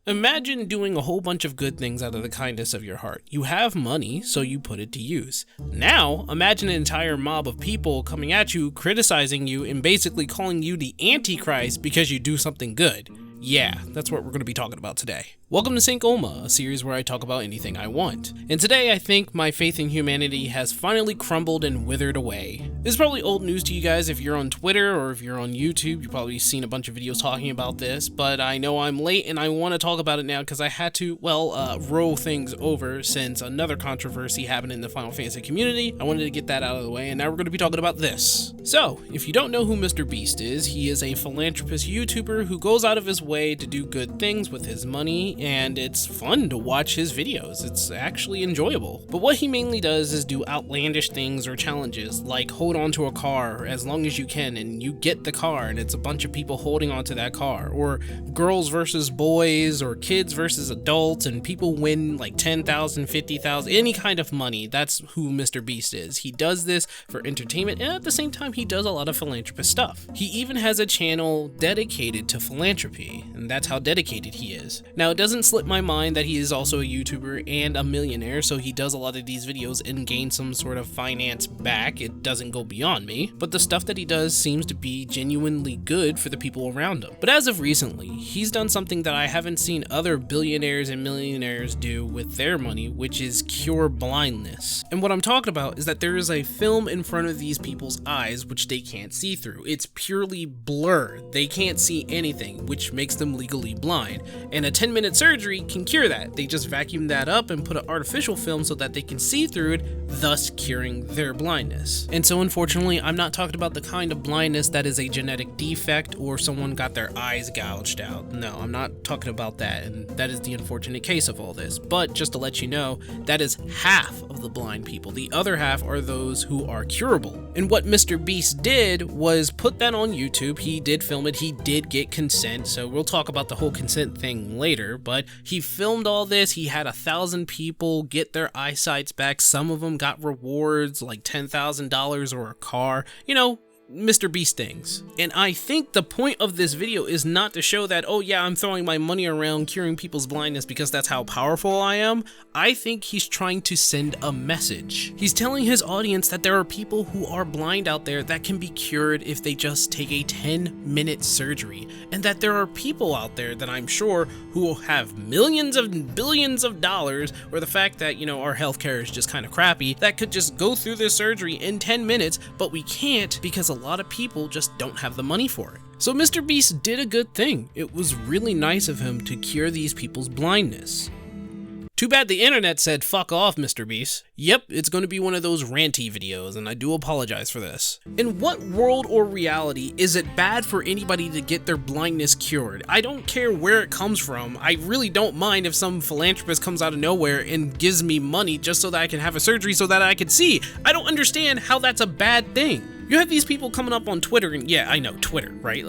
Imagine doing a whole bunch of good things out of the kindness of your heart. You have money, so you put it to use. Now, imagine an entire mob of people coming at you, criticizing you, and basically calling you the Antichrist because you do something good. Yeah, that's what we're going to be talking about today. Welcome to St. Oma, a series where I talk about anything I want. And today I think my faith in humanity has finally crumbled and withered away. This is probably old news to you guys if you're on Twitter or if you're on YouTube. You've probably seen a bunch of videos talking about this, but I know I'm late and I want to talk about it now because I had to, roll things over since another controversy happened in the Final Fantasy community. I wanted to get that out of the way, and now we're going to be talking about this. So, if you don't know who Mr. Beast is, he is a philanthropist YouTuber who goes out of his way to do good things with his money, and it's fun to watch his videos. It's actually enjoyable. But what he mainly does is do outlandish things or challenges, like hold on to a car as long as you can and you get the car and it's a bunch of people holding onto that car, or girls versus boys, or kids versus adults, and people win like 10,000, 50,000, any kind of money. That's who Mr. Beast is. He does this for entertainment, and at the same time he does a lot of philanthropist stuff. He even has a channel dedicated to philanthropy, and that's how dedicated he is. Now, it doesn't slip my mind that he is also a YouTuber and a millionaire, so he does a lot of these videos and gains some sort of finance back. It doesn't go beyond me, but the stuff that he does seems to be genuinely good for the people around him. But as of recently, he's done something that I haven't seen other billionaires and millionaires do with their money, which is cure blindness. And what I'm talking about is that there is a film in front of these people's eyes which they can't see through. It's purely blurred. They can't see anything, which makes them legally blind. And a 10-minute surgery can cure that. They just vacuum that up and put an artificial film so that they can see through it, thus curing their blindness. And so unfortunately, I'm not talking about the kind of blindness that is a genetic defect or someone got their eyes gouged out. No, I'm not talking about that, and that is the unfortunate case of all this. But just to let you know, that is half of the blind people. The other half are those who are curable. And what Mr. Beast did was put that on YouTube. He did film it. He did get consent, so we'll talk about the whole consent thing later, but he filmed all this. He had 1,000 people get their eyesights back. Some of them got rewards like $10,000 or a car, Mr. Beast things. And I think the point of this video is not to show that, oh yeah, I'm throwing my money around curing people's blindness because that's how powerful I am. I think he's trying to send a message. He's telling his audience that there are people who are blind out there that can be cured if they just take a 10-minute surgery, and that there are people out there that I'm sure who will have millions of billions of dollars, or the fact that, our healthcare is just kind of crappy, that could just go through this surgery in 10 minutes, but we can't because a lot of people just don't have the money for it. So Mr. Beast did a good thing. It was really nice of him to cure these people's blindness. Too bad the internet said, fuck off, Mr. Beast. Yep, it's going to be one of those ranty videos, and I do apologize for this. In what world or reality is it bad for anybody to get their blindness cured? I don't care where it comes from. I really don't mind if some philanthropist comes out of nowhere and gives me money just so that I can have a surgery so that I can see. I don't understand how that's a bad thing. You have these people coming up on Twitter, and yeah, I know, Twitter, right?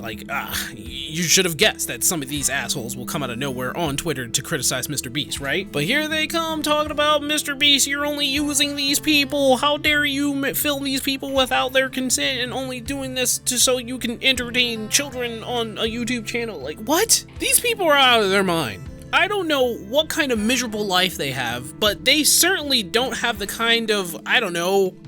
You should have guessed that some of these assholes will come out of nowhere on Twitter to criticize Mr. Beast, right? But here they come talking about, Mr. Beast, you're only using these people. How dare you film these people without their consent and only doing this so you can entertain children on a YouTube channel? Like, what? These people are out of their mind. I don't know what kind of miserable life they have, but they certainly don't have the kind of,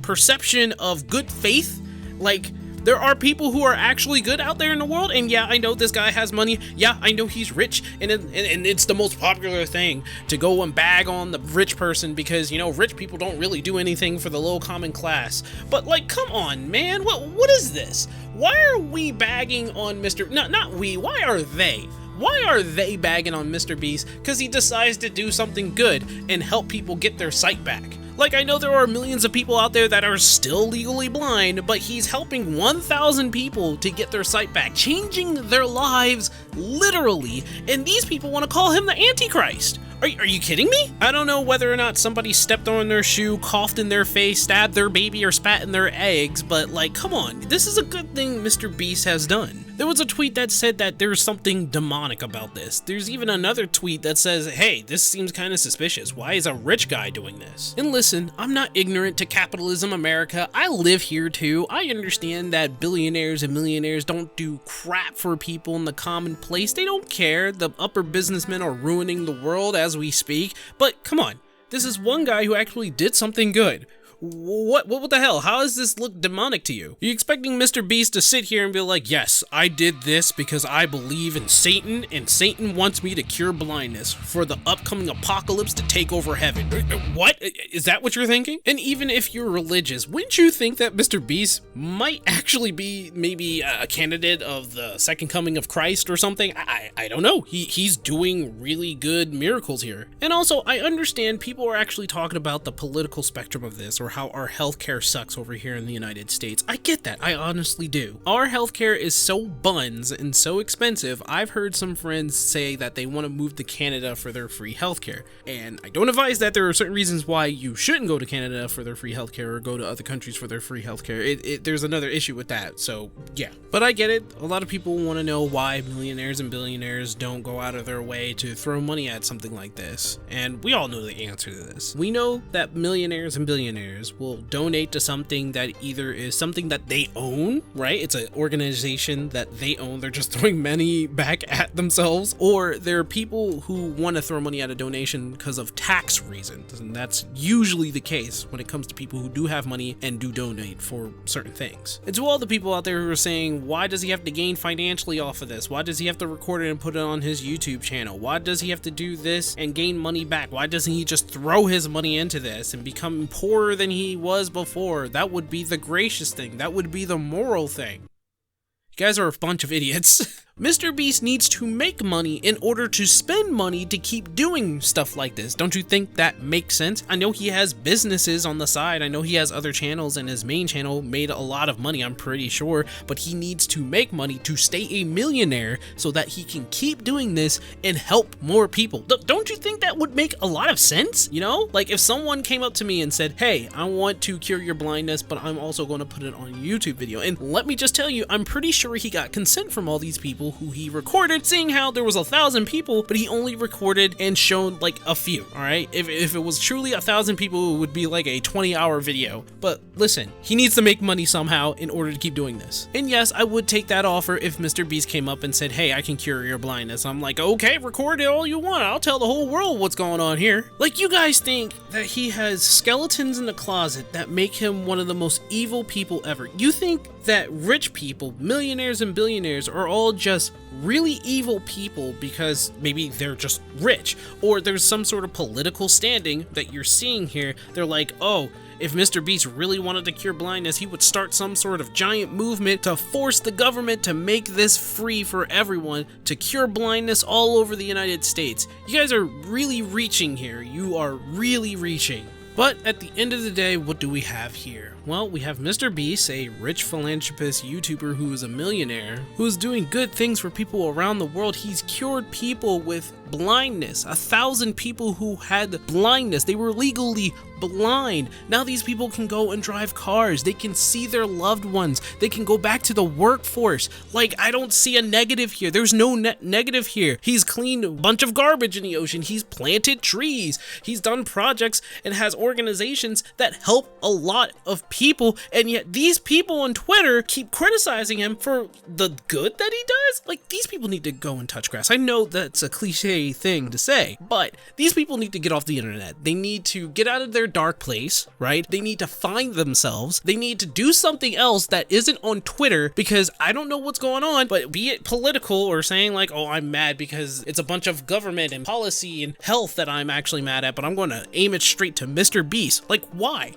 perception of good faith. Like, there are people who are actually good out there in the world, and yeah, I know this guy has money. Yeah, I know he's rich, and it's the most popular thing to go and bag on the rich person because, rich people don't really do anything for the low common class. But, come on, man, what is this? Why are we bagging on not we, why are they? Why are they bagging on Mr. Beast? Because he decides to do something good and help people get their sight back. Like, I know there are millions of people out there that are still legally blind, but he's helping 1,000 people to get their sight back, changing their lives literally, and these people want to call him the Antichrist. Are you kidding me? I don't know whether or not somebody stepped on their shoe, coughed in their face, stabbed their baby, or spat in their eggs, but like, come on, this is a good thing Mr. Beast has done. There was a tweet that said that there's something demonic about this. There's even another tweet that says, hey, this seems kind of suspicious. Why is a rich guy doing this? And listen, I'm not ignorant to capitalism America. I live here too. I understand that billionaires and millionaires don't do crap for people in the commonplace. They don't care. The upper businessmen are ruining the world as we speak. But come on, this is one guy who actually did something good. What the hell? How does this look demonic to you? Are you expecting Mr. Beast to sit here and be like, yes, I did this because I believe in Satan, and Satan wants me to cure blindness for the upcoming apocalypse to take over heaven? What? Is that what you're thinking? And even if you're religious, wouldn't you think that Mr. Beast might actually be maybe a candidate of the second coming of Christ or something? I don't know. He's doing really good miracles here. And also, I understand people are actually talking about the political spectrum of this, or how our healthcare sucks over here in the United States. I get that, I honestly do. Our healthcare is so buns and so expensive. I've heard some friends say that they want to move to Canada for their free healthcare. And I don't advise that. There are certain reasons why you shouldn't go to Canada for their free healthcare or go to other countries for their free healthcare. There's another issue with that, so yeah. But I get it. A lot of people want to know why millionaires and billionaires don't go out of their way to throw money at something like this. And we all know the answer to this. We know that millionaires and billionaires will donate to something that either is something that they own, right? It's an organization that they own. They're just throwing money back at themselves. Or there are people who want to throw money at a donation because of tax reasons. And that's usually the case when it comes to people who do have money and do donate for certain things. And to all the people out there who are saying, why does he have to gain financially off of this? Why does he have to record it and put it on his YouTube channel? Why does he have to do this and gain money back? Why doesn't he just throw his money into this and become poorer than he was before? That would be the gracious thing. That would be the moral thing. You guys are a bunch of idiots. Mr. Beast needs to make money in order to spend money to keep doing stuff like this. Don't you think that makes sense? I know he has businesses on the side. I know he has other channels, and his main channel made a lot of money, I'm pretty sure, but he needs to make money to stay a millionaire so that he can keep doing this and help more people. Don't you think that would make a lot of sense? You know, like if someone came up to me and said, hey, I want to cure your blindness, but I'm also going to put it on a YouTube video. And let me just tell you, I'm pretty sure he got consent from all these people who he recorded, seeing how there was 1,000 people, but he only recorded and shown like a few. All right, if it was truly 1,000 people, it would be like a 20-hour video. But listen, he needs to make money somehow in order to keep doing this. And yes, I would take that offer if Mr. Beast came up and said, hey, I can cure your blindness. I'm like, okay, record it all you want. I'll tell the whole world what's going on here. Like, you guys think that he has skeletons in the closet that make him one of the most evil people ever. You think that rich people, millionaires and billionaires, are all just really evil people because maybe they're just rich, or there's some sort of political standing that you're seeing here. They're like, oh, if Mr. Beast really wanted to cure blindness, he would start some sort of giant movement to force the government to make this free for everyone to cure blindness all over the United States. You guys are really reaching here. You are really reaching. But at the end of the day, what do we have here? Well, we have Mr. Beast, a rich philanthropist YouTuber who is a millionaire, who is doing good things for people around the world. He's cured people with blindness. 1,000 people who had blindness. They were legally blind. Now these people can go and drive cars. They can see their loved ones. They can go back to the workforce. Like, I don't see a negative here. There's no negative here. He's cleaned a bunch of garbage in the ocean. He's planted trees. He's done projects and has organizations that help a lot of people. And yet these people on Twitter keep criticizing him for the good that he does. Like, these people need to go and touch grass. I know that's a cliche thing to say, but these people need to get off the internet. They need to get out of their dark place, right? They need to find themselves. They need to do something else that isn't on Twitter, because I don't know what's going on, but be it political or saying like, oh, I'm mad because it's a bunch of government and policy and health that I'm actually mad at, but I'm going to aim it straight to Mr. Beast. Like, why?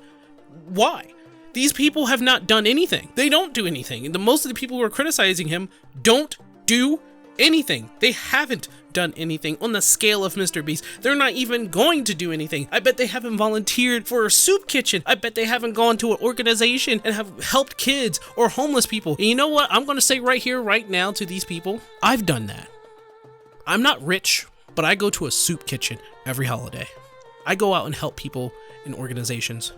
Why? These people have not done anything. They don't do anything. And most of the people who are criticizing him don't do anything. They haven't done anything on the scale of Mr. Beast. They're not even going to do anything. I bet they haven't volunteered for a soup kitchen. I bet they haven't gone to an organization and have helped kids or homeless people. And you know what? I'm going to say right here, right now to these people, I've done that. I'm not rich. but I go to a soup kitchen every holiday. I go out and help people in organizations.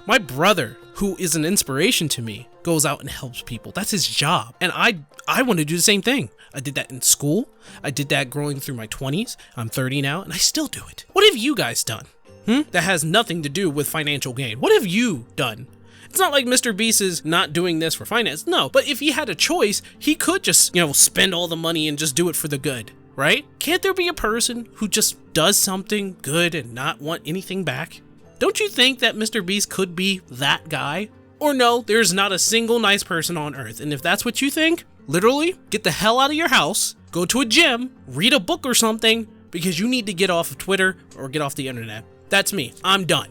My brother, who is an inspiration to me, goes out and helps people. That's his job. And I want to do the same thing. I did that in school. I did that growing through my 20s. I'm 30 now, and I still do it. What have you guys done? That has nothing to do with financial gain. What have you done? It's not like Mr. Beast is not doing this for finance. No, but if he had a choice, he could just, spend all the money and just do it for the good, right? Can't there be a person who just does something good and not want anything back? Don't you think that Mr. Beast could be that guy? Or no, there's not a single nice person on earth. And if that's what you think, literally, get the hell out of your house, go to a gym, read a book or something, because you need to get off of Twitter or get off the internet. That's me. I'm done.